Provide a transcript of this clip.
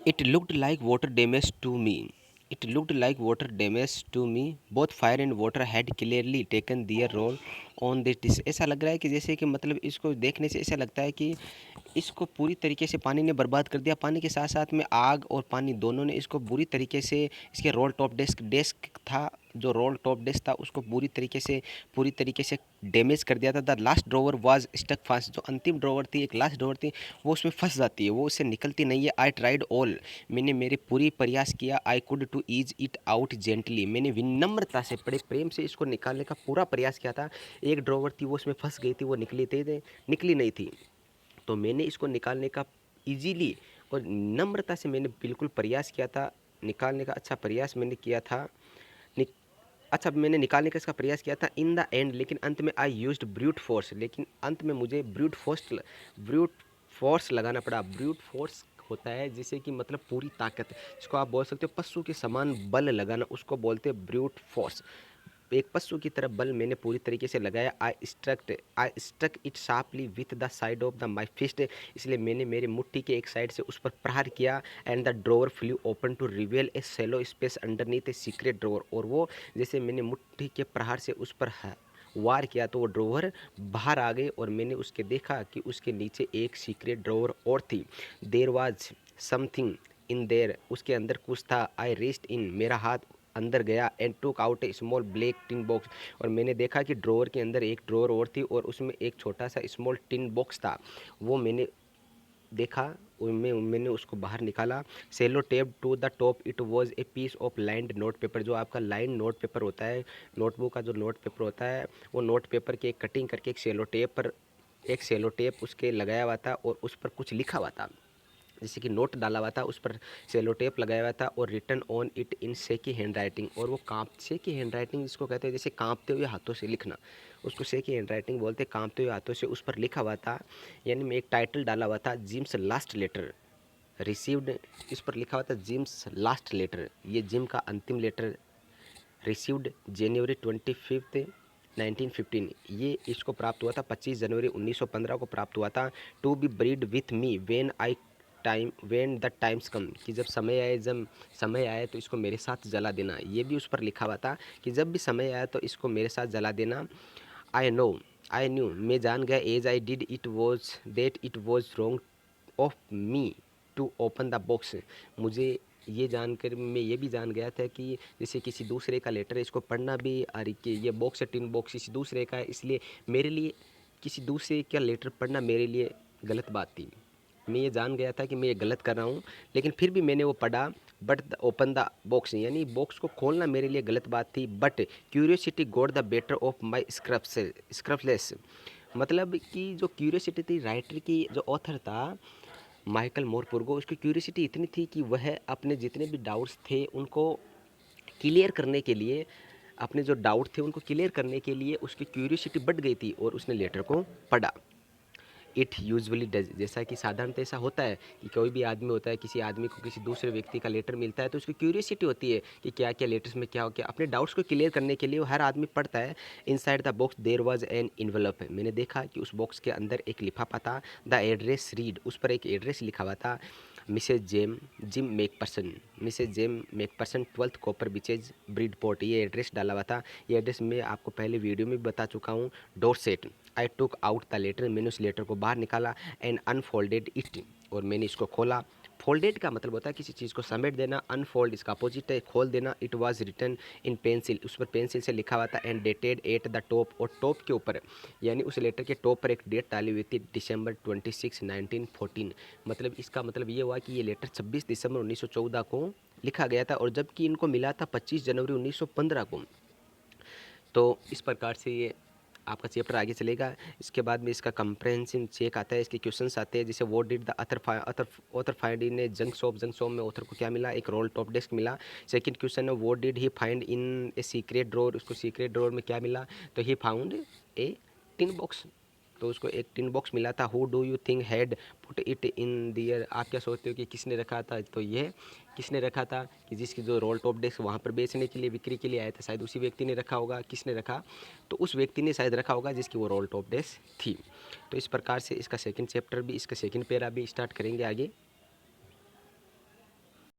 It looked like water damage to me. It looked like water damage to me. Both fire and water had clearly taken their role on this. ऐसा लग रहा है कि जैसे कि मतलब इसको देखने से ऐसा लगता है कि इसको पूरी तरीके से पानी ने बर्बाद कर दिया। पानी के साथ साथ में आग और पानी दोनों ने इसको बुरी तरीके से, इसके रोल टॉप डेस्क डेस्क था, जो रोल टॉप डेस्क था उसको पूरी तरीके से डैमेज कर दिया था। The last drawer was stuck fast, जो अंतिम ड्रॉवर थी, एक लास्ट ड्रॉवर थी, वो उसमें फंस जाती है, वो उससे निकलती नहीं है। आई ट्राइड ऑल, मैंने मेरे पूरी प्रयास किया। I could to ease it out gently, मैंने विनम्रता से, बड़े प्रेम से इसको निकालने का पूरा प्रयास किया था। एक ड्रॉवर थी वो उसमें फंस गई थी, वो निकली नहीं थी। तो मैंने इसको निकालने का ईज़िली और नम्रता से मैंने बिल्कुल प्रयास किया था निकालने का। अच्छा प्रयास मैंने किया था। निक अच्छा मैंने निकालने का इसका प्रयास किया था इन द एंड, लेकिन अंत में आई यूज्ड ब्रूट फोर्स, लेकिन अंत में मुझे ब्रूट फोर्स लगाना पड़ा। ब्रूट फोर्स होता है जिसे कि मतलब पूरी ताकत, जिसको आप बोल सकते हो पशु के समान बल लगाना, उसको बोलते हैं ब्रूट फोर्स। एक पशु की तरह बल मैंने पूरी तरीके से लगाया। I struck it sharply with the side of the my fist, इसलिए मैंने मेरे मुट्ठी के एक साइड से उस पर प्रहार किया। And the drawer flew open to reveal a shallow space underneath a secret drawer, और वो जैसे मैंने मुट्ठी के प्रहार से उस पर वार किया तो वो ड्रोवर बाहर आ गए और मैंने उसके देखा कि उसके नीचे एक सीक्रेट ड्रोवर और थी। देर वाज समथिंग इन देर, उसके अंदर कुछ था। आई रेस्ट इन, मेरा हाथ अंदर गया and took out A small black tin box, और मैंने देखा कि ड्रॉअर के अंदर एक ड्रॉअर और थी और उसमें एक छोटा सा स्मॉल टिन बॉक्स था। वो मैंने देखा, उनमें मैंने उसको बाहर निकाला। Sellotape to the top, it was a piece of lined note paper, जो आपका लाइन नोट पेपर होता है, नोटबुक का जो नोट पेपर होता है, वो नोट पेपर की एक कटिंग करके एक सेलो टेप उसके लगाया हुआ था और उस पर कुछ लिखा हुआ था, जैसे कि नोट डाला हुआ था, उस पर सेलो टेप लगाया हुआ था और written on it in shaky handwriting, और वो शेकी हैंड राइटिंग जिसको कहते हैं, जैसे कांपते हुए हाथों से लिखना, उसको शेकी हैंड राइटिंग बोलते हैं। कांपते हुए हाथों से उस पर लिखा हुआ था, यानी मैं एक टाइटल डाला हुआ था, जिम्स लास्ट लेटर रिसीव्ड, इस पर लिखा हुआ था जिम्स लास्ट लेटर, ये जिम का अंतिम लेटर, रिसीव्ड जनवरी 25 1915, ये इसको प्राप्त हुआ था 25 जनवरी 1915 को प्राप्त हुआ था। To be breed with me when the times come, कि जब समय आए तो इसको मेरे साथ जला देना, ये भी उस पर लिखा हुआ था कि जब भी समय आया तो इसको मेरे साथ जला देना। आई नो आई न्यू, मैं जान गया, as I did it was wrong of me to open the box, मुझे ये जानकर मैं ये भी जान गया था कि जैसे किसी दूसरे का लेटर है, इसको पढ़ना भी, और कि ये बॉक्स है, टिन बॉक्स किसी दूसरे का है, इसलिए मेरे लिए किसी दूसरे का लेटर पढ़ना मेरे लिए गलत बात थी। मैं ये जान गया था कि मैं ये गलत कर रहा हूँ, लेकिन फिर भी मैंने वो पढ़ा। बट ओपन द बॉक्स, यानी बॉक्स को खोलना मेरे लिए गलत बात थी। But curiosity got the better of my scruples, मतलब कि जो क्यूरियोसिटी थी राइटर की, जो ऑथर था माइकल मोरपुर्गो, उसकी क्यूरियोसिटी इतनी थी कि वह अपने जितने भी डाउट्स थे उनको क्लियर करने के लिए, अपने जो डाउट थे उनको क्लियर करने के लिए उसकी क्यूरियोसिटी बढ़ गई थी और उसने लेटर को पढ़ा। इट यूजुअली डज, जैसा कि साधारणतः ऐसा होता है कि कोई भी आदमी होता है, किसी आदमी को किसी दूसरे व्यक्ति का लेटर मिलता है तो उसकी क्यूरियोसिटी होती है कि क्या क्या लेटर्स में क्या हो, क्या अपने डाउट्स को क्लियर करने के लिए वो हर आदमी पढ़ता है। Inside the box there was an envelope, मैंने देखा कि उस बॉक्स के अंदर एक लिफाफा था। द एड्रेस रीड, उस पर एक एड्रेस लिखा हुआ था, Mrs Jim McPherson 12th Copper Beeches Bridport, ये एड्रेस डाला हुआ था। ये एड्रेस मैं आपको पहले वीडियो में बता चुका हूँ। Dorset. I took out the letter, मैंने उस लेटर को बाहर निकाला एंड अनफोल्डेड इट, और मैंने इसको खोला। फोल्डेड का मतलब होता है किसी चीज़ को समेट देना, अनफोल्ड इसका अपोजिट है खोल देना। It was written in pencil, उस पर पेंसिल से लिखा हुआ था, and dated at the top, और टॉप के ऊपर यानी उस लेटर के टॉप पर एक डेट डाली हुई थी, दिसंबर 26 1914, मतलब इसका मतलब ये हुआ कि ये लेटर 26 दिसंबर 1914 को लिखा गया था, और जबकि इनको मिला था 25 जनवरी 1915 को। तो इस प्रकार से ये आपका चैप्टर आगे चलेगा। इसके बाद में इसका कंप्रहेंसिव चेक आता है, इसके क्वेश्चंस आते हैं, जैसे what did the author find in a junks में ऑथर को क्या मिला, एक रोल टॉप डेस्क मिला। सेकंड क्वेश्चन है what did he find in a secret drawer, उसको सीक्रेट ड्रॉअर में क्या मिला, तो he found a tin box, तो उसको एक टिन बॉक्स मिला था। Who do you think had put it in there, आप क्या सोचते हो कि किसने रखा था, तो ये किसने रखा था कि जिसकी जो रोल टॉप डेस्क वहाँ पर बेचने के लिए, बिक्री के लिए आया था, शायद उसी व्यक्ति ने रखा होगा। किसने रखा, तो उस व्यक्ति ने शायद रखा होगा जिसकी वो रोल टॉप डेस्क थी। तो इस प्रकार से इसका सेकंड चैप्टर भी, इसका सेकंड पैरा भी स्टार्ट करेंगे आगे।